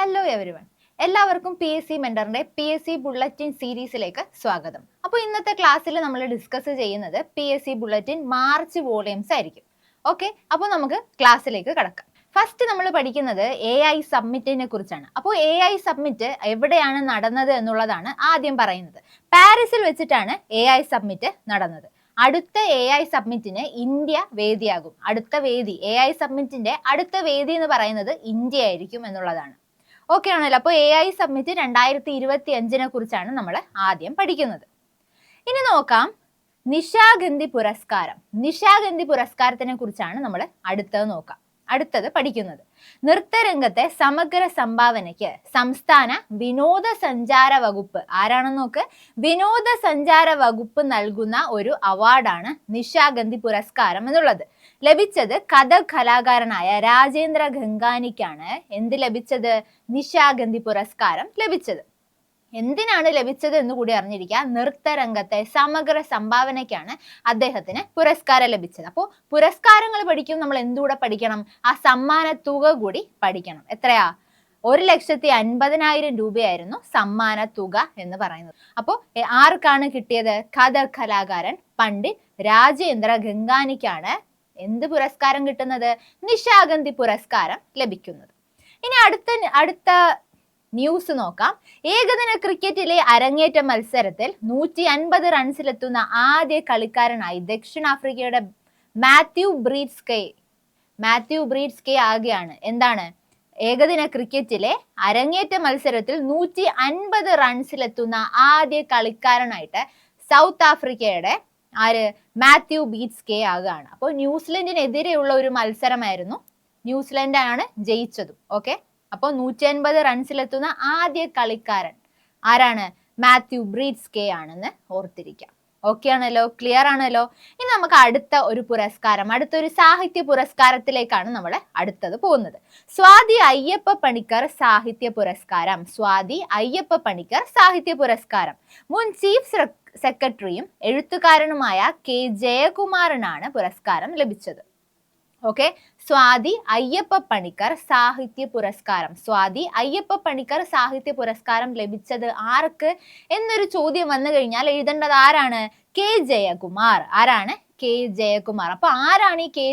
Hello everyone, എല്ലാവർക്കും P S C മെന്ററിന്റെ P S C bulletin സീരീസിലേക്ക് സ്വാഗതം. അപ്പോൾ ഇന്നത്തെ ക്ലാസ്സിൽ നമ്മൾ ഡിസ്കസ് ചെയ്യുന്നത് P S C bulletin March volumes ആയിരിക്കും. ഓക്കെ, അപ്പോൾ നമുക്ക് ക്ലാസ്സിലേക്ക് കടക്കാം. ഫസ്റ്റ് നമ്മൾ പഠിക്കുന്നത് AI സബ്മിറ്റിനെ കുറിച്ചാണ്. അപ്പോൾ AI സബ്മിറ്റ് എവിടെയാണ് നടന്നത് എന്നുള്ളതാണ് ആദ്യം പറയുന്നത്. പാരീസിൽ വെച്ചിട്ടാണ് AI സബ്മിറ്റ് നടന്നത്. അടുത്ത AI സബ്മിറ്റിന് ഇന്ത്യ വേദിയാകും. അടുത്ത വേദി AI സബ്മിറ്റിന്റെ അടുത്ത വേദി എന്ന് പറയുന്നത് ഇന്ത്യ ആയിരിക്കും എന്നുള്ളതാണ്. ഓക്കെ ആണല്ലോ. അപ്പോൾ AI സബ്മിറ്റ് 2025 കുറിച്ചാണ് നമ്മൾ ആദ്യം പഠിക്കുന്നത്. ഇനി നോക്കാം നിശാഗന്ധി പുരസ്കാരം. നിശാഗന്ധി പുരസ്കാരത്തിനെ കുറിച്ചാണ് നമ്മൾ അടുത്തത് പഠിക്കുന്നത്. നൃത്തരംഗത്തെ സമഗ്ര സംഭാവനയ്ക്ക് സംസ്ഥാന വിനോദസഞ്ചാര വകുപ്പ്, ആരാണെന്ന് നോക്ക്, വിനോദസഞ്ചാര വകുപ്പ് നൽകുന്ന ഒരു അവാർഡാണ് നിശാഗന്ധി പുരസ്കാരം എന്നുള്ളത്. ലഭിച്ചത് കഥക് കലാകാരനായ രാജേന്ദ്ര ഗംഗാനിക്കാണ് എന്ത് ലഭിച്ചത്? നിശാഗന്ധി പുരസ്കാരം ലഭിച്ചത്. എന്തിനാണ് ലഭിച്ചത് എന്ന് കൂടി അറിഞ്ഞിരിക്കുക. നൃത്തരംഗത്തെ സമഗ്ര സംഭാവനയ്ക്കാണ് അദ്ദേഹത്തിന് പുരസ്കാരം ലഭിച്ചത്. അപ്പോൾ പുരസ്കാരങ്ങൾ പഠിക്കും, നമ്മൾ എന്തുകൂടെ പഠിക്കണം? ആ സമ്മാന തുക കൂടി പഠിക്കണം. എത്രയാ? 1,50,000 രൂപയായിരുന്നു സമ്മാന തുക എന്ന് പറയുന്നത്. അപ്പോൾ ആർക്കാണ് കിട്ടിയത്? കഥക് കലാകാരൻ പണ്ഡിറ്റ് രാജേന്ദ്ര ഗംഗാനിക്കാണ് എന്ത് പുരസ്കാരം കിട്ടുന്നത്? നിശാഗന്ധി പുരസ്കാരം ലഭിക്കുന്നത്. ഇനി അടുത്ത ന്യൂസ് നോക്കാം. ഏകദിന ക്രിക്കറ്റിലെ അരങ്ങേറ്റ മത്സരത്തിൽ 150 റൺസിലെത്തുന്ന ആദ്യ കളിക്കാരനായി ദക്ഷിണാഫ്രിക്കയുടെ മാത്യു ബ്രീഡ്സ്കെ ആകുകയാണ്. എന്താണ്? ഏകദിന ക്രിക്കറ്റിലെ അരങ്ങേറ്റ മത്സരത്തിൽ 150 റൺസിലെത്തുന്ന ആദ്യ കളിക്കാരനായിട്ട് സൗത്ത് ആഫ്രിക്കയുടെ മാത്യു ബ്രീഡ്സ്കെ ആകുകയാണ്. അപ്പോൾ ന്യൂസിലൻഡിനെതിരെയുള്ള ഒരു മത്സരമായിരുന്നു. ന്യൂസിലൻഡാണ് ജയിച്ചതും. ഓക്കെ, അപ്പോൾ 150 റൺസിലെത്തുന്ന ആദ്യ കളിക്കാരൻ ആരാണ്? മാത്യു ബ്രീഡ്സ്കെ ആണെന്ന് ഓർത്തിരിക്കാം. ഓക്കെ ആണല്ലോ, ക്ലിയർ ആണല്ലോ. ഇനി നമുക്ക് അടുത്തൊരു സാഹിത്യ പുരസ്കാരത്തിലേക്കാണ് നമ്മൾ അടുത്തത് പോകുന്നത്. സ്വാതി അയ്യപ്പ പണിക്കർ സാഹിത്യ പുരസ്കാരം. മുൻ ചീഫ് സെക്രട്ടറിയും എഴുത്തുകാരനുമായ കെ ജയകുമാറിനാണ് പുരസ്കാരം ലഭിച്ചത്. ഓക്കെ, സ്വാതി അയ്യപ്പ പണിക്കർ സാഹിത്യ പുരസ്കാരം ലഭിച്ചത് ആർക്ക് എന്നൊരു ചോദ്യം വന്നു കഴിഞ്ഞാൽ എഴുതേണ്ടത് ആരാണ്? കെ ജയകുമാർ. ആരാണ്? കെ ജയകുമാർ. അപ്പൊ ആരാണ് ഈ കെ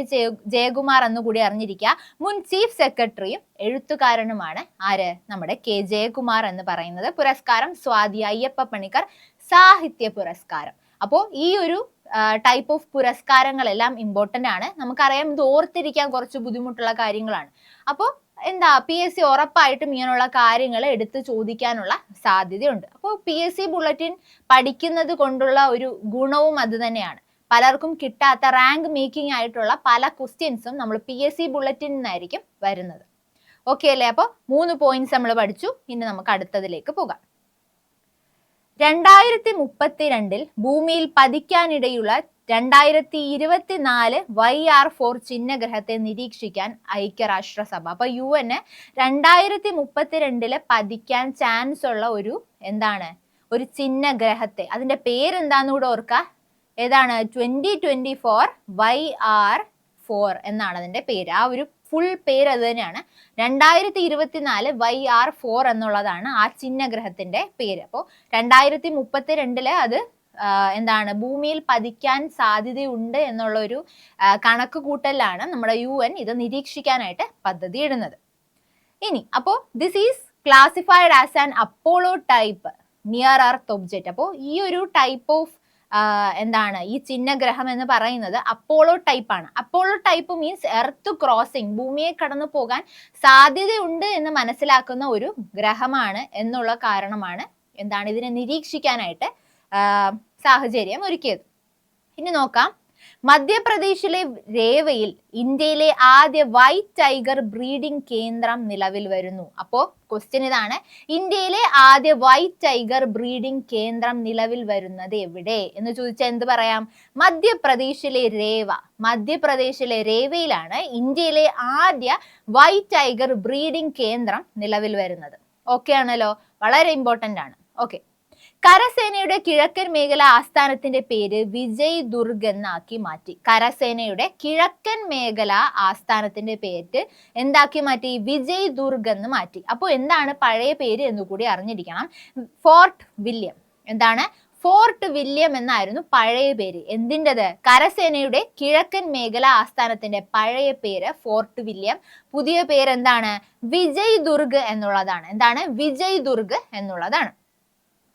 ജയകുമാർ എന്ന് കൂടി അറിഞ്ഞിരിക്കുക. മുൻ ചീഫ് സെക്രട്ടറിയും എഴുത്തുകാരനുമാണ് നമ്മുടെ കെ ജയകുമാർ എന്ന് പറയുന്നത്. പുരസ്കാരം സ്വാതി അയ്യപ്പ പണിക്കർ സാഹിത്യ പുരസ്കാരം. അപ്പോൾ ഈ ഒരു ടൈപ്പ് ഓഫ് പുരസ്കാരങ്ങളെല്ലാം ഇമ്പോർട്ടൻ്റ് ആണ്. നമുക്കറിയാം, ഇത് ഓർത്തിരിക്കാൻ കുറച്ച് ബുദ്ധിമുട്ടുള്ള കാര്യങ്ങളാണ്. അപ്പോൾ PSC ഉറപ്പായിട്ടും ഇങ്ങനെയുള്ള കാര്യങ്ങൾ എടുത്ത് ചോദിക്കാനുള്ള സാധ്യതയുണ്ട്. അപ്പോൾ PSC ബുള്ളറ്റിൻ പഠിക്കുന്നത് കൊണ്ടുള്ള ഒരു ഗുണവും അത് തന്നെയാണ്. പലർക്കും കിട്ടാത്ത റാങ്ക് മേക്കിംഗ് ആയിട്ടുള്ള പല ക്വസ്റ്റ്യൻസും നമ്മൾ PSC ബുള്ളറ്റിൻ നിന്നായിരിക്കും വരുന്നത്. ഓക്കെ അല്ലേ? അപ്പോൾ 3 പോയിന്റ്സ് നമ്മൾ പഠിച്ചു. ഇനി നമുക്ക് അടുത്തതിലേക്ക് പോകാം. 2032 ഭൂമിയിൽ പതിക്കാനിടയുള്ള 2024 YR4 ചിഹ്നഗ്രഹത്തെ നിരീക്ഷിക്കാൻ ഐക്യരാഷ്ട്രസഭ. അപ്പൊ UN 2032 പതിക്കാൻ ചാൻസ് ഉള്ള ഒരു ചിഹ്നഗ്രഹത്തെ, അതിന്റെ പേരെന്താന്ന് കൂടെ ഓർക്കുക. ഏതാണ്? 2024 YR4 എന്നാണ് അതിന്റെ പേര്. ആ ഒരു ഫുൾ പേര് അത് തന്നെയാണ്. 2024 YR4 എന്നുള്ളതാണ് ആ ചിഹ്നഗ്രഹത്തിന്റെ പേര്. അപ്പോൾ 2032 അത് ഭൂമിയിൽ പതിക്കാൻ സാധ്യതയുണ്ട് എന്നുള്ള ഒരു കണക്ക് കൂട്ടലാണ് നമ്മുടെ UN ഇത് നിരീക്ഷിക്കാനായിട്ട് പദ്ധതി ഇടുന്നത്. ഇനി അപ്പോൾ this is classified as an Apollo type near earth object. അപ്പോൾ ഈ ഒരു ടൈപ്പ് ഓഫ് ഈ ചിഹ്നഗ്രഹം എന്ന് പറയുന്നത് അപ്പോളോ ടൈപ്പ് ആണ്. Apollo type means earth crossing, ഭൂമിയെ കടന്നു പോകാൻ സാധ്യതയുണ്ട് എന്ന് മനസ്സിലാക്കുന്ന ഒരു ഗ്രഹമാണ് എന്നുള്ള കാരണമാണ് ഇതിനെ നിരീക്ഷിക്കാനായിട്ട് സാഹചര്യം ഒരുക്കിയത്. ഇനി നോക്കാം. മധ്യപ്രദേശിലെ രേവയിൽ ഇന്ത്യയിലെ ആദ്യ വൈറ്റ് ടൈഗർ ബ്രീഡിംഗ് കേന്ദ്രം നിലവിൽ വരുന്നു. അപ്പോൾ ക്വസ്റ്റ്യൻ ഇതാണ്, ഇന്ത്യയിലെ ആദ്യ വൈറ്റ് ടൈഗർ ബ്രീഡിംഗ് കേന്ദ്രം നിലവിൽ വരുന്നത് എവിടെ എന്ന് ചോദിച്ചാൽ എന്ത് പറയാം? മധ്യപ്രദേശിലെ രേവയിലാണ് ഇന്ത്യയിലെ ആദ്യ വൈറ്റ് ടൈഗർ ബ്രീഡിംഗ് കേന്ദ്രം നിലവിൽ വരുന്നത്. ഓക്കെ ആണല്ലോ, വളരെ ഇമ്പോർട്ടൻ്റ് ആണ്. ഓക്കെ, കരസേനയുടെ കിഴക്കൻ മേഖല ആസ്ഥാനത്തിന്റെ പേര് വിജയ് ദുർഗ് എന്നാക്കി മാറ്റി. കരസേനയുടെ കിഴക്കൻ മേഖല ആസ്ഥാനത്തിന്റെ പേര് എന്താക്കി മാറ്റി? വിജയ് ദുർഗ് എന്ന് മാറ്റി. അപ്പോൾ എന്താണ് പഴയ പേര് എന്ന് കൂടി അറിഞ്ഞിരിക്കണം. Fort William. എന്താണ്? ഫോർട്ട് വില്യം എന്നായിരുന്നു പഴയ പേര്. എന്തിൻ്റെത്? കരസേനയുടെ കിഴക്കൻ മേഖല ആസ്ഥാനത്തിന്റെ പഴയ പേര് ഫോർട്ട് വില്യം. പുതിയ പേര് എന്താണ്? വിജയ് ദുർഗ് എന്നുള്ളതാണ്. എന്താണ്? വിജയ് ദുർഗ് എന്നുള്ളതാണ്.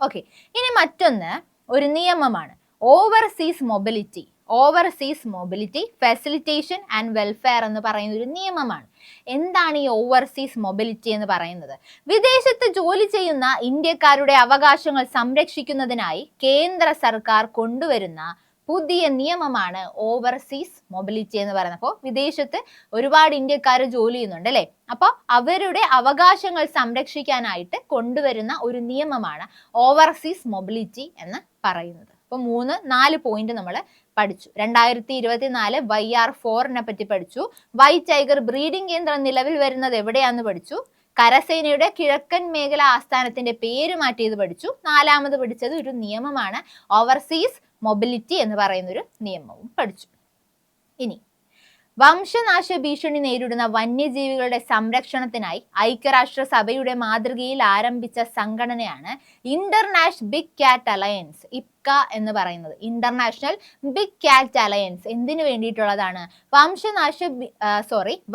ഓക്കെ, ഇനി മറ്റൊന്ന് ഒരു നിയമമാണ്. Overseas mobility facilitation and welfare എന്ന് പറയുന്ന ഒരു നിയമമാണ്. എന്താണ് ഈ ഓവർസീസ് മൊബിലിറ്റി എന്ന് പറയുന്നത്? വിദേശത്ത് ജോലി ചെയ്യുന്ന ഇന്ത്യക്കാരുടെ അവകാശങ്ങൾ സംരക്ഷിക്കുന്നതിനായി കേന്ദ്ര സർക്കാർ കൊണ്ടുവരുന്ന പുതിയ നിയമമാണ് ഓവർസീസ് മൊബിലിറ്റി എന്ന് പറയുന്നത്. അപ്പോൾ വിദേശത്ത് ഒരുപാട് ഇന്ത്യക്കാർ ജോലി ചെയ്യുന്നുണ്ട് അല്ലേ? അപ്പോൾ അവരുടെ അവകാശങ്ങൾ സംരക്ഷിക്കാനായിട്ട് കൊണ്ടുവരുന്ന ഒരു നിയമമാണ് ഓവർസീസ് മൊബിലിറ്റി എന്ന് പറയുന്നത്. അപ്പോൾ 4 പോയിന്റ് നമ്മൾ പഠിച്ചു. 2024 YR4 പറ്റി പഠിച്ചു. വൈറ്റ് ടൈഗർ ബ്രീഡിംഗ് കേന്ദ്രം നിലവിൽ വരുന്നത് എവിടെയാന്ന് പഠിച്ചു. കരസേനയുടെ കിഴക്കൻ മേഖല ആസ്ഥാനത്തിന്റെ പേര് മാറ്റിയത് പഠിച്ചു. 4ാമത് പഠിച്ചത് ഒരു നിയമമാണ് ഓവർസീസ് മൊബിലിറ്റി എന്ന് പറയുന്ന ഒരു നിയമവും പഠിച്ചു. ഇനി വംശനാശ ഭീഷണി നേരിടുന്ന വന്യജീവികളുടെ സംരക്ഷണത്തിനായി ഐക്യരാഷ്ട്രസഭയുടെ മാതൃകയിൽ ആരംഭിച്ച സംഘടനയാണ് ഇന്റർനാഷണൽ ബിഗ് കാറ്റ് അലയൻസ്, ഇപ്ക എന്ന് പറയുന്നത്. ഇന്റർനാഷണൽ ബിഗ് കാറ്റ് അലയൻസ് എന്തിനു വേണ്ടിയിട്ടുള്ളതാണ്?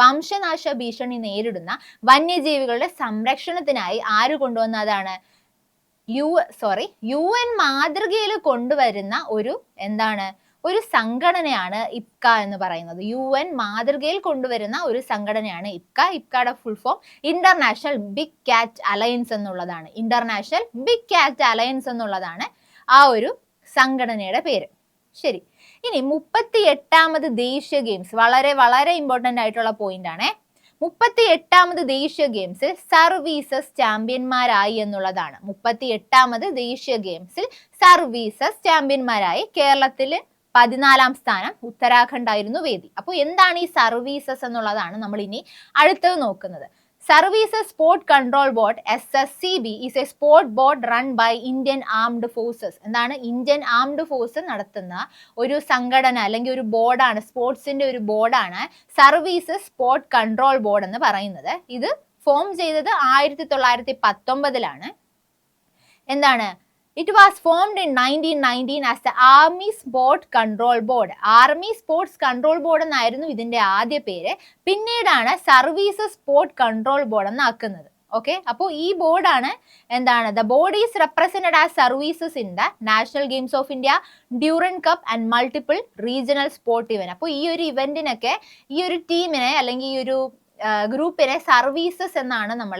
വംശനാശ ഭീഷണി നേരിടുന്ന വന്യജീവികളുടെ സംരക്ഷണത്തിനായി ആര് കൊണ്ടുവന്നതാണ്? UN മാതൃകയിൽ കൊണ്ടുവരുന്ന ഒരു സംഘടനയാണ് ഇപ്ക എന്ന് പറയുന്നത്. UN മാതൃകയിൽ കൊണ്ടുവരുന്ന ഒരു സംഘടനയാണ് Ipca. ഇപ്കയുടെ full form international big കാറ്റ് അലയൻസ് എന്നുള്ളതാണ്. ഇന്റർനാഷണൽ ബിഗ് കാറ്റ് അലയൻസ് എന്നുള്ളതാണ് ആ ഒരു സംഘടനയുടെ പേര്. ശരി, ഇനി 38ാമത് ദേശീയ ഗെയിംസ് വളരെ വളരെ ഇമ്പോർട്ടന്റ് ആയിട്ടുള്ള പോയിന്റ് ആണ്. 38ാമത് ദേശീയ ഗെയിംസിൽ സർവീസസ് ചാമ്പ്യന്മാരായി എന്നുള്ളതാണ്. 38ാമത് ദേശീയ ഗെയിംസിൽ സർവീസസ് ചാമ്പ്യന്മാരായി. കേരളത്തിൽ 14ാം സ്ഥാനം, ഉത്തരാഖണ്ഡ് ആയിരുന്നു വേദി. അപ്പോൾ എന്താണ് ഈ സർവീസസ് എന്നുള്ളതാണ് നമ്മൾ ഇനി അടുത്തത് നോക്കുന്നത്. Services sport control board SSCB is a sport board run by Indian Armed Forces. എന്താണ്? ഇന്ത്യൻ ആംഡ് ഫോഴ്സ് നടത്തുന്ന ഒരു സംഘടന അല്ലെങ്കിൽ ഒരു ബോർഡാണ്, സ്പോർട്സിന്റെ ഒരു ബോർഡാണ് സർവീസസ് സ്പോർട്ട് കൺട്രോൾ ബോർഡ് എന്ന് പറയുന്നത്. ഇത് ഫോം ചെയ്തത് 1919ലാണ്. എന്താണ്? It was formed in 1919 as the Army Sport Control Board. Army sports control board എന്നായിരുന്നു ഇതിന്റെ ആദ്യ പേര്. പിന്നീടാണ് സർവീസസ് സ്പോർട്ട് കൺട്രോൾ ബോർഡ് എന്നാക്കുന്നത്. ഓക്കെ, അപ്പോൾ ഈ ബോർഡാണ് എന്താണ്? The body is represented as services in the national games of India, Durand cup and multiple regional sport event. അപ്പോൾ ഈ ഒരു ഇവന്റിനൊക്കെ ഈ ഒരു ടീമിനെ അല്ലെങ്കിൽ ഈ ഒരു ഗ്രൂപ്പിനെ സർവീസസ് എന്നാണ് നമ്മൾ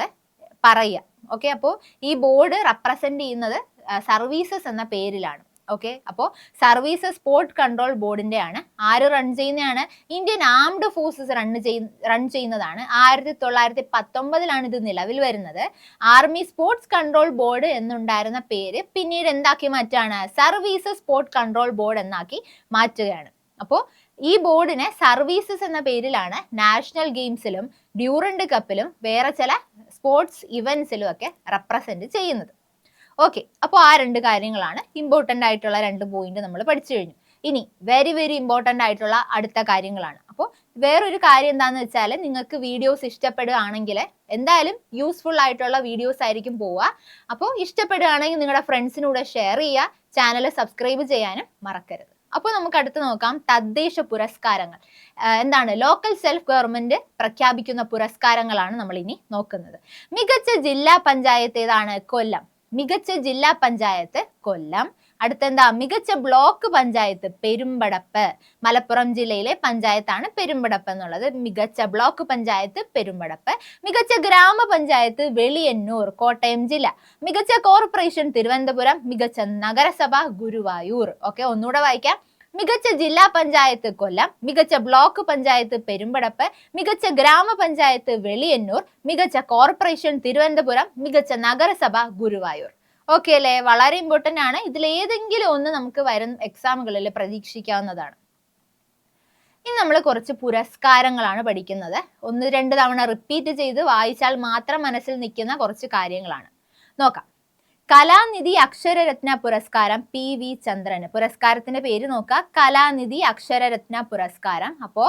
പറയുക. ഓക്കെ, അപ്പോൾ ഈ ബോർഡ് റെപ്രസെന്റ് ചെയ്യുന്നത് സർവീസസ് എന്ന പേരിലാണ്. ഓക്കെ, അപ്പോൾ സർവീസസ് സ്പോർട്ട് കൺട്രോൾ ബോർഡിന്റെ ആണ്. ആര് റൺ ചെയ്യുന്നതാണ്? ഇന്ത്യൻ ആംഡ് ഫോഴ്സസ് റൺ ചെയ്യുന്നതാണ്. 1919ലാണ് ഇത് നിലവിൽ വരുന്നത്. ആർമി സ്പോർട്സ് കൺട്രോൾ ബോർഡ് എന്നുണ്ടായിരുന്ന പേര് പിന്നീട് എന്താക്കി മാറ്റാണ്? സർവീസസ് സ്പോർട്ട് കൺട്രോൾ ബോർഡ് എന്നാക്കി മാറ്റുകയാണ്. അപ്പോൾ ഈ ബോർഡിനെ സർവീസസ് എന്ന പേരിലാണ് നാഷണൽ ഗെയിംസിലും ഡ്യൂറൻഡ് കപ്പിലും വേറെ ചില സ്പോർട്സ് ഇവന്റ്സിലും ഒക്കെ റെപ്രസെന്റ് ചെയ്യുന്നത്. ഓക്കെ, അപ്പോൾ ആ 2 കാര്യങ്ങളാണ് ഇമ്പോർട്ടൻ്റ് ആയിട്ടുള്ള 2 പോയിന്റ് നമ്മൾ പഠിച്ചു കഴിഞ്ഞു. ഇനി വെരി വെരി ഇമ്പോർട്ടൻ്റ് ആയിട്ടുള്ള അടുത്ത കാര്യങ്ങളാണ്. അപ്പോൾ വേറൊരു കാര്യം എന്താണെന്ന് വെച്ചാൽ, നിങ്ങൾക്ക് വീഡിയോസ് ഇഷ്ടപ്പെടുകയാണെങ്കിൽ എന്തായാലും യൂസ്ഫുൾ ആയിട്ടുള്ള വീഡിയോസ് ആയിരിക്കും പോവുക. അപ്പോൾ ഇഷ്ടപ്പെടുകയാണെങ്കിൽ നിങ്ങളുടെ ഫ്രണ്ട്സിനൂടെ ഷെയർ ചെയ്യുക, ചാനൽ സബ്സ്ക്രൈബ് ചെയ്യാനും മറക്കരുത്. അപ്പോൾ നമുക്ക് അടുത്ത് നോക്കാം തദ്ദേശ പുരസ്കാരങ്ങൾ. എന്താണ്? ലോക്കൽ സെൽഫ് ഗവൺമെന്റ് പ്രഖ്യാപിക്കുന്ന പുരസ്കാരങ്ങളാണ് നമ്മൾ ഇനി നോക്കുന്നത്. മികച്ച ജില്ലാ പഞ്ചായത്ത് ഏതാണ്? കൊല്ലം. മികച്ച ജില്ലാ പഞ്ചായത്ത് കൊല്ലം. അടുത്തെന്താ? മികച്ച ബ്ലോക്ക് പഞ്ചായത്ത് പെരുമ്പടപ്പ്. മലപ്പുറം ജില്ലയിലെ പഞ്ചായത്താണ് പെരുമ്പടപ്പ് എന്നുള്ളത്. മികച്ച ബ്ലോക്ക് പഞ്ചായത്ത് പെരുമ്പടപ്പ്. മികച്ച ഗ്രാമപഞ്ചായത്ത് വെളിയന്നൂർ, കോട്ടയം ജില്ല. മികച്ച കോർപ്പറേഷൻ തിരുവനന്തപുരം. മികച്ച നഗരസഭ ഗുരുവായൂർ. ഓക്കെ, ഒന്നുകൂടെ വായിക്കാം. മികച്ച ജില്ലാ പഞ്ചായത്ത് കൊല്ലം, മികച്ച ബ്ലോക്ക് പഞ്ചായത്ത് പെരുമ്പടപ്പ്, മികച്ച ഗ്രാമപഞ്ചായത്ത് വെളിയന്നൂർ, മികച്ച കോർപ്പറേഷൻ തിരുവനന്തപുരം, മികച്ച നഗരസഭ ഗുരുവായൂർ. ഓക്കെ അല്ലേ? വളരെ ഇമ്പോർട്ടന്റ് ആണ്. ഇതിലേതെങ്കിലും ഒന്ന് നമുക്ക് വരും എക്സാമുകളിൽ പ്രതീക്ഷിക്കാവുന്നതാണ്. ഇനി നമ്മൾ കുറച്ച് പുരസ്കാരങ്ങളാണ് പഠിക്കുന്നത്. 1-2 തവണ റിപ്പീറ്റ് ചെയ്ത് വായിച്ചാൽ മാത്രം മനസ്സിൽ നിൽക്കുന്ന കുറച്ച് കാര്യങ്ങളാണ്. നോക്കാം. കലാനിധി അക്ഷരരത്ന പുരസ്കാരം PV ചന്ദ്രന്. പുരസ്കാരത്തിന്റെ പേര് നോക്കുക, കലാനിധി അക്ഷരരത്ന പുരസ്കാരം. അപ്പോ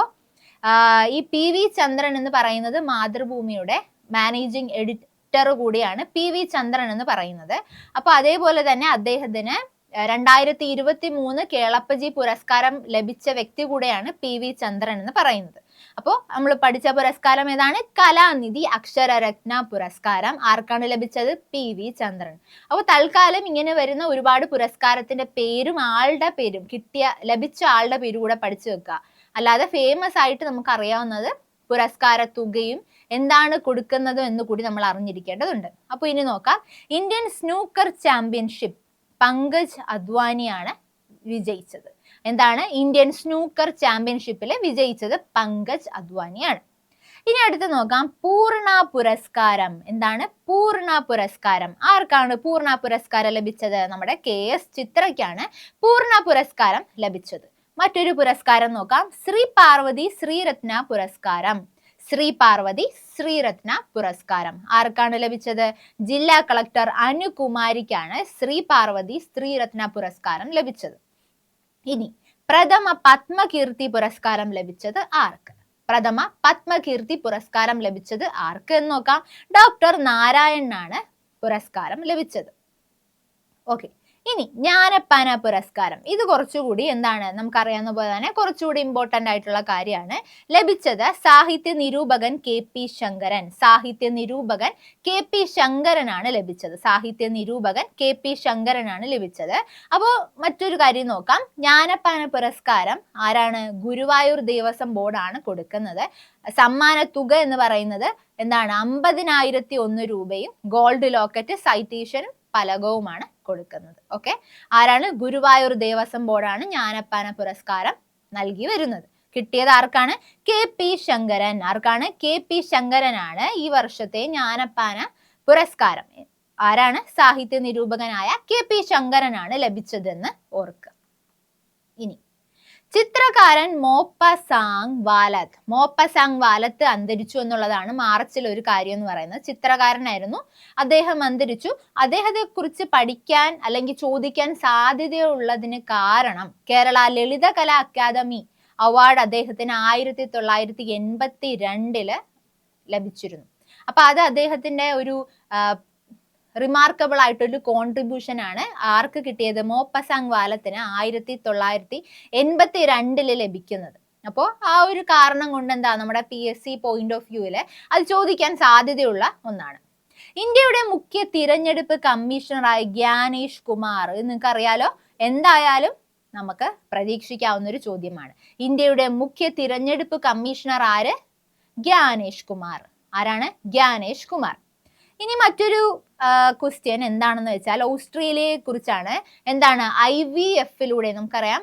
ഈ PV ചന്ദ്രൻ എന്ന് പറയുന്നത് മാതൃഭൂമിയുടെ മാനേജിംഗ് എഡിറ്റർ കൂടിയാണ് PV ചന്ദ്രൻ എന്ന് പറയുന്നത്. അപ്പൊ അതേപോലെ തന്നെ അദ്ദേഹത്തിന് 2023 കേളപ്പജി പുരസ്കാരം ലഭിച്ച വ്യക്തി കൂടെയാണ് PV ചന്ദ്രൻ എന്ന് പറയുന്നത്. അപ്പോൾ നമ്മൾ പഠിച്ച പുരസ്കാരം ഏതാണ്? കലാനിധി അക്ഷരരത്ന പുരസ്കാരം. ആർക്കാണ് ലഭിച്ചത്? PV ചന്ദ്രൻ. അപ്പോൾ തൽക്കാലം ഇങ്ങനെ വരുന്ന ഒരുപാട് പുരസ്കാരത്തിന്റെ പേരും ആളുടെ പേരും ലഭിച്ച ആളുടെ പേരും കൂടെ പഠിച്ചു വെക്കുക. അല്ലാതെ ഫേമസ് ആയിട്ട് നമുക്ക് അറിയാവുന്നത് പുരസ്കാര തുകയും എന്താണ് കൊടുക്കുന്നത് എന്ന് കൂടി നമ്മൾ അറിഞ്ഞിരിക്കേണ്ടതുണ്ട്. അപ്പോൾ ഇനി നോക്കാം. ഇന്ത്യൻ സ്നൂക്കർ ചാമ്പ്യൻഷിപ്പ് പങ്കജ് അദ്വാനിയാണ് വിജയിച്ചത്. എന്താണ്? ഇന്ത്യൻ സ്നൂക്കർ ചാമ്പ്യൻഷിപ്പിൽ വിജയിച്ചത് പങ്കജ് അദ്വാനിയാണ്. ഇനി അടുത്ത് നോക്കാം, പൂർണ്ണ പുരസ്കാരം. എന്താണ് പൂർണ്ണ പുരസ്കാരം? ആർക്കാണ് പൂർണ്ണ പുരസ്കാരം ലഭിച്ചത്? നമ്മുടെ KS ചിത്രയ്ക്കാണ് പൂർണ്ണ പുരസ്കാരം ലഭിച്ചത്. മറ്റൊരു പുരസ്കാരം നോക്കാം, ശ്രീ പാർവതി ശ്രീരത്ന പുരസ്കാരം. ശ്രീ പാർവതി ശ്രീരത്ന പുരസ്കാരം ആർക്കാണ് ലഭിച്ചത്? ജില്ലാ കളക്ടർ അനുകുമാരിക്കാണ് ശ്രീ പാർവതി ശ്രീരത്ന പുരസ്കാരം ലഭിച്ചത്. ഇനി പ്രഥമ പത്മകീർത്തി പുരസ്കാരം ലഭിച്ചത് ആർക്ക്? പ്രഥമ പത്മകീർത്തി പുരസ്കാരം ലഭിച്ചത് ആർക്ക് എന്ന് നോക്കാം. ഡോക്ടർ നാരായണനാണ് പുരസ്കാരം ലഭിച്ചത്. ഓക്കെ, ഇനി ജ്ഞാനപ്പാന പുരസ്കാരം. ഇത് കുറച്ചുകൂടി എന്താണ് നമുക്കറിയാവുന്ന പോലെ തന്നെ കുറച്ചുകൂടി ഇമ്പോർട്ടന്റ് ആയിട്ടുള്ള കാര്യമാണ്. ലഭിച്ചത് സാഹിത്യ നിരൂപകൻ KP ശങ്കരൻ. സാഹിത്യ നിരൂപകൻ KP ശങ്കരനാണ് ലഭിച്ചത്. സാഹിത്യ നിരൂപകൻ KP ശങ്കരനാണ് ലഭിച്ചത്. അപ്പോൾ മറ്റൊരു കാര്യം നോക്കാം, ജ്ഞാനപ്പാന പുരസ്കാരം ആരാണ്? ഗുരുവായൂർ ദേവസ്വം ബോർഡാണ് കൊടുക്കുന്നത്. സമ്മാന തുക എന്ന് പറയുന്നത് എന്താണ്? 50,001 രൂപയും ഗോൾഡ് ലോക്കറ്റ് സൈറ്റേഷനും ഫലകവുമാണ് കൊടുക്കുന്നത്. ഓക്കെ, ആരാണ്? ഗുരുവായൂർ ദേവസ്വം ബോർഡാണ് ജ്ഞാനപ്പാന പുരസ്കാരം നൽകി വരുന്നത്. കിട്ടിയത് ആർക്കാണ്? KP ശങ്കരൻ. ആർക്കാണ്? KP ശങ്കരനാണ് ഈ വർഷത്തെ ജ്ഞാനപ്പാന പുരസ്കാരം. ആരാണ്? സാഹിത്യ നിരൂപകനായ KP ശങ്കരനാണ് ലഭിച്ചതെന്ന് ഓർക്കുക. ഇനി ചിത്രകാരൻ മോപ്പസാങ് വാലത്ത്. മോപ്പസാങ് വാലത്ത് അന്തരിച്ചു എന്നുള്ളതാണ് മാർച്ചിൽ ഒരു കാര്യം എന്ന് പറയുന്നത്. ചിത്രകാരനായിരുന്നു, അദ്ദേഹം അന്തരിച്ചു. അദ്ദേഹത്തെ കുറിച്ച് പഠിക്കാൻ അല്ലെങ്കിൽ ചോദിക്കാൻ സാധ്യതയുള്ളതിന് കാരണം കേരള ലളിതകലാ അക്കാദമി അവാർഡ് അദ്ദേഹത്തിന് 1982 ലഭിച്ചിരുന്നു. അപ്പൊ അത് അദ്ദേഹത്തിന്റെ ഒരു റിമാർക്കബിൾ ആയിട്ടൊരു കോൺട്രിബ്യൂഷൻ ആണ്. ആർക്ക് കിട്ടിയത്? മോപ്പസാങ് വാലത്തിന് 1982 ലഭിക്കുന്നത്. അപ്പോൾ ആ ഒരു കാരണം കൊണ്ട് എന്താ നമ്മുടെ PSC പോയിന്റ് ഓഫ് വ്യൂവില് അത് ചോദിക്കാൻ സാധ്യതയുള്ള ഒന്നാണ്. ഇന്ത്യയുടെ മുഖ്യ തിരഞ്ഞെടുപ്പ് കമ്മീഷണറായ ഗ്യാനേഷ് കുമാർ. ഇത് നിങ്ങൾക്ക് അറിയാലോ, എന്തായാലും നമുക്ക് പ്രതീക്ഷിക്കാവുന്ന ഒരു ചോദ്യമാണ്. ഇന്ത്യയുടെ മുഖ്യ തിരഞ്ഞെടുപ്പ് കമ്മീഷണർ ആര്? ഗ്യാനേഷ് കുമാർ. ആരാണ്? ഗ്യാനേഷ് കുമാർ. ഇനി മറ്റൊരു ക്വസ്റ്റ്യൻ എന്താണെന്ന് വെച്ചാൽ ഓസ്ട്രേലിയയെ കുറിച്ചാണ്. എന്താണ്? IVF-ലൂടെ നമുക്കറിയാം,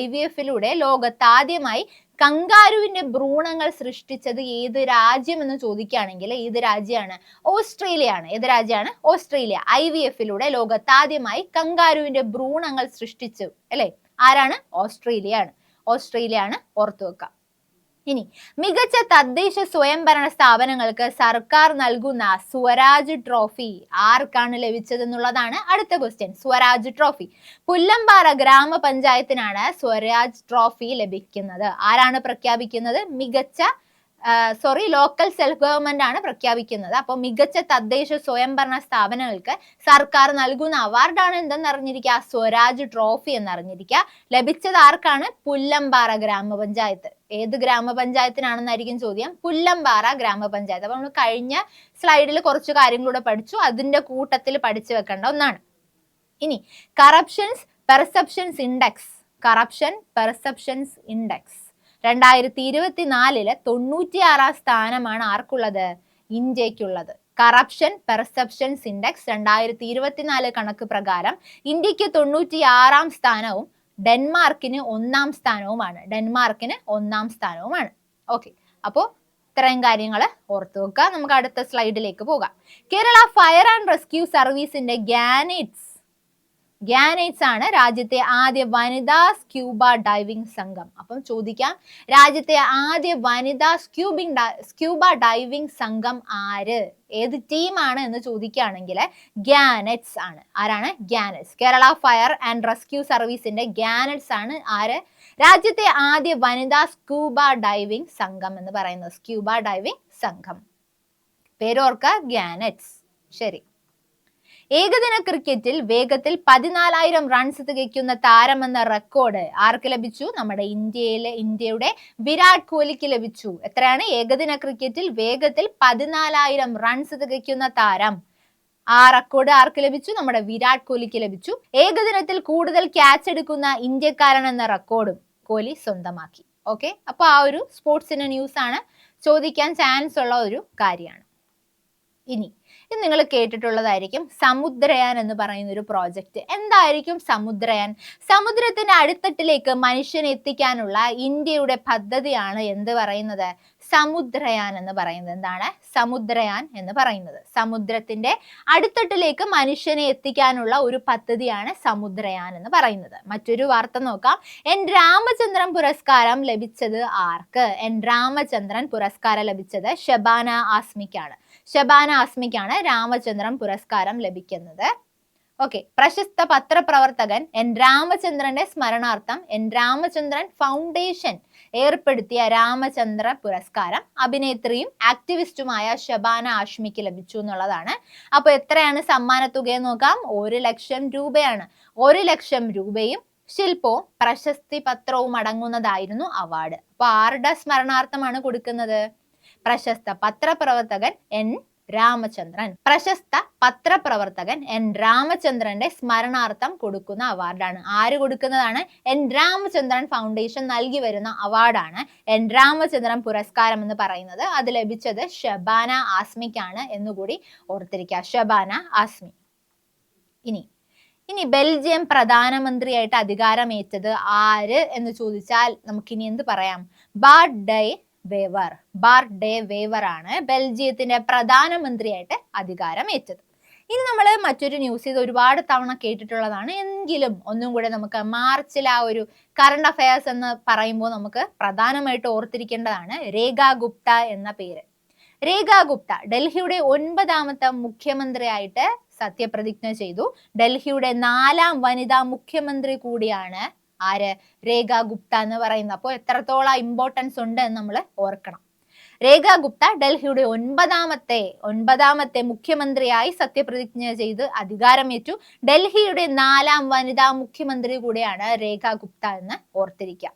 IVF-ലൂടെ ലോകത്ത് ആദ്യമായി കങ്കാരുവിന്റെ ഭ്രൂണങ്ങൾ സൃഷ്ടിച്ചത് ഏത് രാജ്യം എന്ന് ചോദിക്കുകയാണെങ്കിൽ ഏത് രാജ്യമാണ്? ഓസ്ട്രേലിയ ആണ്. ഏത് രാജ്യമാണ്? ഓസ്ട്രേലിയ. IVF-ലൂടെ ലോകത്ത് ആദ്യമായി കങ്കാരുവിന്റെ ഭ്രൂണങ്ങൾ സൃഷ്ടിച്ചു അല്ലെ? ആരാണ്? ഓസ്ട്രേലിയ ആണ്. ഓർത്തു വെക്കാം. ഇനി മികച്ച തദ്ദേശ സ്വയംഭരണ സ്ഥാപനങ്ങൾക്ക് സർക്കാർ നൽകുന്ന സ്വരാജ് ട്രോഫി ആർക്കാണ് ലഭിച്ചതെന്നുള്ളതാണ് അടുത്ത ക്വസ്റ്റ്യൻ. സ്വരാജ് ട്രോഫി പുല്ലമ്പാറ ഗ്രാമപഞ്ചായത്തിനാണ് സ്വരാജ് ട്രോഫി ലഭിക്കുന്നത്. ആരാണ് പ്രഖ്യാപിക്കുന്നത്? ലോക്കൽ സെൽഫ് ഗവൺമെന്റ് ആണ് പ്രഖ്യാപിക്കുന്നത്. അപ്പൊ മികച്ച തദ്ദേശ സ്വയംഭരണ സ്ഥാപനങ്ങൾക്ക് സർക്കാർ നൽകുന്ന അവാർഡാണ് എന്തെന്ന് അറിഞ്ഞിരിക്കുക? സ്വരാജ് ട്രോഫി എന്നറിഞ്ഞിരിക്കുക. ലഭിച്ചത് ആർക്കാണ്? പുല്ലമ്പാറ ഗ്രാമപഞ്ചായത്ത്. ഏത് ഗ്രാമപഞ്ചായത്തിനാണെന്നായിരിക്കും ചോദ്യം. പുല്ലമ്പാറ ഗ്രാമപഞ്ചായത്ത്. അപ്പൊ നമ്മൾ കഴിഞ്ഞ സ്ലൈഡിൽ കുറച്ച് കാര്യങ്ങളൂടെ പഠിച്ചു, അതിന്റെ കൂട്ടത്തിൽ പഠിച്ചു വെക്കേണ്ട ഒന്നാണ്. ഇനി കറപ്ഷൻസ് പെർസെപ്ഷൻസ് ഇൻഡെക്സ്. 2024 96 സ്ഥാനമാണ് ആർക്കുള്ളത്? ഇന്ത്യക്കുള്ളത്. കറപ്ഷൻ പെർസെപ്ഷൻസ് ഇൻഡെക്സ് 2024 കണക്ക് പ്രകാരം ഇന്ത്യക്ക് 96 സ്ഥാനവും ഡെൻമാർക്കിന് 1 സ്ഥാനവുമാണ്. ഓക്കെ, അപ്പോൾ ഇത്രയും കാര്യങ്ങൾ ഓർത്തു വെക്കുക. നമുക്ക് അടുത്ത സ്ലൈഡിലേക്ക് പോകാം. കേരള ഫയർ ആൻഡ് റെസ്ക്യൂ സർവീസിന്റെ ഗ്യാനേറ്റ്സ് ഗ്യാനൈറ്റ്സ് ആണ് രാജ്യത്തെ ആദ്യ വനിതാ സ്ക്യൂബ ഡൈവിംഗ് സംഘം. അപ്പം ചോദിക്കാം, രാജ്യത്തെ ആദ്യ വനിതാ സ്ക്യൂബ ഡൈവിംഗ് സംഘം ആര്, ഏത് ടീമാണ് എന്ന് ചോദിക്കുകയാണെങ്കിൽ ഗ്യാനറ്റ്സ് ആണ്. ആരാണ്? ഗ്യാനറ്റ്സ്. കേരള ഫയർ ആൻഡ് റെസ്ക്യൂ സർവീസിന്റെ ഗ്യാനറ്റ്സ് ആണ് ആര്, രാജ്യത്തെ ആദ്യ വനിതാ സ്ക്യൂബ ഡൈവിംഗ് സംഘം എന്ന് പറയുന്നത്. സ്ക്യൂബ ഡൈവിംഗ് സംഘം, പേരോർക്ക, ഗ്യാനറ്റ്സ്. ശരി. ഏകദിന ക്രിക്കറ്റിൽ വേഗത്തിൽ 14,000 റൺസ് തികയ്ക്കുന്ന താരമെന്ന റെക്കോർഡ് ആർക്ക് ലഭിച്ചു? നമ്മുടെ ഇന്ത്യയുടെ വിരാട് കോഹ്ലിക്ക് ലഭിച്ചു. എത്രയാണ്? ഏകദിന ക്രിക്കറ്റിൽ വേഗത്തിൽ 14,000 റൺസ് തികയ്ക്കുന്ന താരം. ആ റെക്കോർഡ് ആർക്ക് ലഭിച്ചു? നമ്മുടെ വിരാട് കോഹ്ലിക്ക് ലഭിച്ചു. ഏകദിനത്തിൽ കൂടുതൽ ക്യാച്ച് എടുക്കുന്ന ഇന്ത്യക്കാരൻ എന്ന റെക്കോർഡും കോഹ്ലി സ്വന്തമാക്കി. ഓക്കെ, അപ്പൊ ആ ഒരു സ്പോർട്സിന്റെ ന്യൂസ് ആണ്, ചോദിക്കാൻ ചാൻസ് ഉള്ള ഒരു കാര്യമാണ്. ഇനി ഇത് നിങ്ങൾ കേട്ടിട്ടുള്ളതായിരിക്കും, സമുദ്രയാൻ എന്ന് പറയുന്ന ഒരു പ്രോജക്റ്റ്. എന്തായിരിക്കും സമുദ്രയാൻ? സമുദ്രത്തിന്റെ അടിത്തട്ടിലേക്ക് മനുഷ്യനെ എത്തിക്കാനുള്ള ഇന്ത്യയുടെ പദ്ധതിയാണ് എന്ത് പറയുന്നത്? സമുദ്രയാൻ എന്ന് പറയുന്നത്. എന്താണ് സമുദ്രയാൻ എന്ന് പറയുന്നത്? സമുദ്രത്തിന്റെ അടിത്തട്ടിലേക്ക് മനുഷ്യനെ എത്തിക്കാനുള്ള ഒരു പദ്ധതിയാണ് സമുദ്രയാൻ എന്ന് പറയുന്നത്. മറ്റൊരു വാർത്ത നോക്കാം. എൻ രാമചന്ദ്രൻ പുരസ്കാരം ലഭിച്ചത് ആർക്ക്? എൻ രാമചന്ദ്രൻ പുരസ്കാരം ലഭിച്ചത് ഷബാന ആസ്മിക്കാണ്. ഷബാന ആസ്മിക്കാണ് രാമചന്ദ്രൻ പുരസ്കാരം ലഭിക്കുന്നത്. ഓക്കെ, പ്രശസ്ത പത്രപ്രവർത്തകൻ എൻ രാമചന്ദ്രന്റെ സ്മരണാർത്ഥം എൻ രാമചന്ദ്രൻ ഫൗണ്ടേഷൻ ഏർപ്പെടുത്തിയ രാമചന്ദ്ര പുരസ്കാരം അഭിനേത്രിയും ആക്ടിവിസ്റ്റുമായ ഷബാന ആസ്മിക്ക് ലഭിച്ചു എന്നുള്ളതാണ്. അപ്പൊ എത്രയാണ് സമ്മാനത്തുക നോക്കാം. 1,00,000 രൂപയാണ്. 1,00,000 രൂപയും ശില്പവും പ്രശസ്തി പത്രവും അടങ്ങുന്നതായിരുന്നു അവാർഡ്. അപ്പൊ ആരുടെ സ്മരണാർത്ഥമാണ് കൊടുക്കുന്നത്? പ്രശസ്ത പത്രപ്രവർത്തകൻ എൻ രാമചന്ദ്രൻ. പ്രശസ്ത പത്രപ്രവർത്തകൻ എൻ രാമചന്ദ്രന്റെ സ്മരണാർത്ഥം കൊടുക്കുന്ന അവാർഡാണ്. ആര് കൊടുക്കുന്നതാണ്? എൻ രാമചന്ദ്രൻ ഫൗണ്ടേഷൻ നൽകി വരുന്ന അവാർഡാണ് എൻ രാമചന്ദ്രൻ പുരസ്കാരം എന്ന് പറയുന്നത്. അത് ലഭിച്ചത് ഷബാന ആസ്മിക്കാണ് എന്നുകൂടി ഓർത്തിരിക്കുക. ഷബാന ആസ്മി. ഇനി ബെൽജിയം പ്രധാനമന്ത്രിയായിട്ട് അധികാരമേറ്റത് ആര് എന്ന് ചോദിച്ചാൽ നമുക്കിനി എന്ത് പറയാം? ബാർട്ട് ഡേ വേവർ ആണ് ബെൽജിയത്തിന്റെ പ്രധാനമന്ത്രിയായിട്ട് അധികാരമേറ്റത്. ഇനി നമ്മൾ മറ്റൊരു ന്യൂസ് ഇത് ഒരുപാട് തവണ കേട്ടിട്ടുള്ളതാണ്, എങ്കിലും ഒന്നും കൂടെ നമുക്ക് മാർച്ചിൽ ആ ഒരു കറണ്ട് അഫയേഴ്സ് എന്ന് പറയുമ്പോൾ നമുക്ക് പ്രധാനമായിട്ട് ഓർത്തിരിക്കേണ്ടതാണ് രേഖ ഗുപ്ത എന്ന പേര്. രേഖ ഗുപ്ത ഡൽഹിയുടെ 9ാമത്തെ മുഖ്യമന്ത്രിയായിട്ട് സത്യപ്രതിജ്ഞ ചെയ്തു. ഡൽഹിയുടെ 4ാം വനിതാ മുഖ്യമന്ത്രി കൂടിയാണ് ആര്? രേഖ ഗുപ്ത എന്ന് പറയുന്നത്. അപ്പോൾ എത്രത്തോളം ഇമ്പോർട്ടൻസ് ഉണ്ട് എന്ന് നമ്മൾ ഓർക്കണം. രേഖ ഗുപ്ത ഡൽഹിയുടെ 9ാമത്തെ മുഖ്യമന്ത്രിയായി സത്യപ്രതിജ്ഞ ചെയ്ത് അധികാരമേറ്റു. ഡൽഹിയുടെ 4ാം വനിതാ മുഖ്യമന്ത്രി കൂടിയാണ് രേഖ ഗുപ്ത എന്ന് ഓർത്തിരിക്കുക.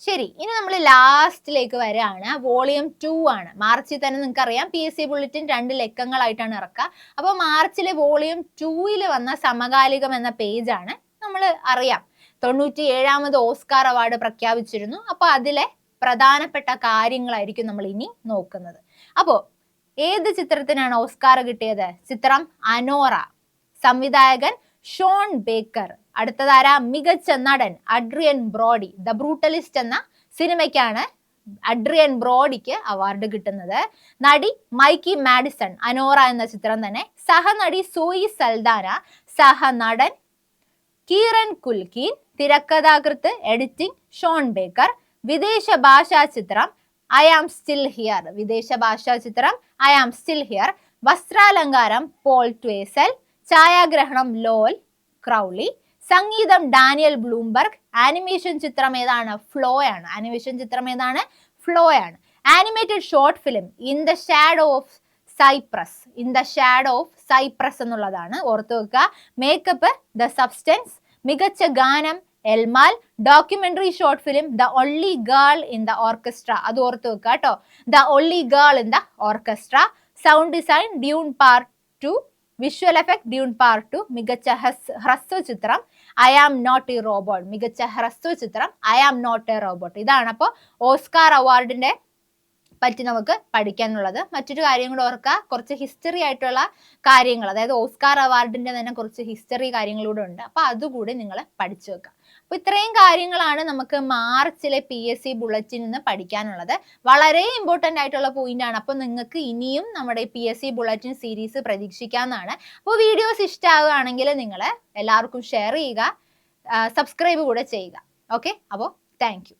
ശരി, ഇനി നമ്മൾ ലാസ്റ്റിലേക്ക് വരികയാണ്. വോളിയം 2 ആണ്. മാർച്ചിൽ തന്നെ നിങ്ങൾക്ക് അറിയാം PSC ബുള്ളറ്റിൻ 2 ലക്കങ്ങളായിട്ടാണ് ഇറക്കുക. അപ്പോൾ മാർച്ചിലെ വോളിയം 2 വന്ന സമകാലികം എന്ന പേജാണ് നമ്മൾ അറിയാം. 97ാമത് ഓസ്കാർ അവാർഡ് പ്രഖ്യാപിച്ചിരുന്നു. അപ്പൊ അതിലെ പ്രധാനപ്പെട്ട കാര്യങ്ങളായിരിക്കും നമ്മൾ ഇനി നോക്കുന്നത്. അപ്പോ ഏത് ചിത്രത്തിനാണ് ഓസ്കാർ കിട്ടിയത്? ചിത്രം അനോറ. സംവിധായകൻ ഷോൺ ബേക്കർ. അടുത്തതാരാ? മികച്ച നടൻ അഡ്രിയൻ ബ്രോഡി. ദ ബ്രൂട്ടലിസ്റ്റ് എന്ന സിനിമയ്ക്കാണ് അഡ്രിയൻ ബ്രോഡിക്ക് അവാർഡ് കിട്ടുന്നത്. നടി മൈക്കി മാഡിസൺ, അനോറ എന്ന ചിത്രം തന്നെ. സഹനടി സോയി സൽദാന. സഹനടൻ കീറൻ കുൽക്കീൻ. തിരക്കഥാകൃത്ത് എഡിറ്റിംഗ് ഷോൺ ബേക്കർ. വിദേശ ഭാഷാ ചിത്രം ഐ ആം സ്റ്റിൽ ഹിയർ. വിദേശ ഭാഷാ ചിത്രം ഐ ആം സ്റ്റിൽ ഹിയർ. വസ്ത്രാലങ്കാരം പോൾ ട്വേസൽ. ഛായാഗ്രഹണം ലോൽ ക്രൗലി. സംഗീതം ഡാനിയൽ ബ്ലൂംബർഗ്. ആനിമേഷൻ ചിത്രം ഏതാണ്? ഫ്ലോ ആണ്. ആനിമേഷൻ ചിത്രം ഏതാണ്? ഫ്ലോ ആണ്. Animated short film in the shadow of Cypress. In the shadow of Cypress എന്നുള്ളതാണ്, ഓർത്തു വെക്കുക. Makeup the substance. മികച്ച ഗാനം El Mal. Documentary short film the only girl in the orchestra. അത് ഓർത്തു വെക്കുക കേട്ടോ. The only girl in the orchestra. Sound design Dune part 2. Visual effect Dune part 2. മികച്ച ഹ്രസ്വ ചിത്രം I am not a robot. മികച്ച ഹ്രസ്വ ചിത്രം I am not a robot. ഇതാണ് അപ്പോൾ ഓസ്കാർ അവാർഡിന്റെ പറ്റി നമുക്ക് പഠിക്കാനുള്ളത്. മറ്റൊരു കാര്യം കൂടെ ഓർക്കുക, കുറച്ച് ഹിസ്റ്ററി ആയിട്ടുള്ള കാര്യങ്ങൾ, അതായത് ഓസ്കാർ അവാർഡിന്റെ തന്നെ കുറച്ച് ഹിസ്റ്ററി കാര്യങ്ങളൂടെ ഉണ്ട്. അപ്പൊ അതുകൂടി നിങ്ങൾ പഠിച്ചു വെക്കുക. അപ്പൊ ഇത്രയും കാര്യങ്ങളാണ് നമുക്ക് മാർച്ചിലെ PSC ബുള്ളറ്റിൻ നിന്ന് പഠിക്കാനുള്ളത്. വളരെ ഇമ്പോർട്ടന്റ് ആയിട്ടുള്ള പോയിന്റ് ആണ്. അപ്പൊ നിങ്ങൾക്ക് ഇനിയും നമ്മുടെ PSC ബുള്ളറ്റിൻ സീരീസ് പ്രതീക്ഷിക്കാവുന്നതാണ്. അപ്പോൾ വീഡിയോസ് ഇഷ്ടമാവുകയാണെങ്കിൽ നിങ്ങൾ എല്ലാവർക്കും ഷെയർ ചെയ്യുക, സബ്സ്ക്രൈബ് കൂടെ ചെയ്യുക. ഓക്കെ, അപ്പോൾ താങ്ക് യു.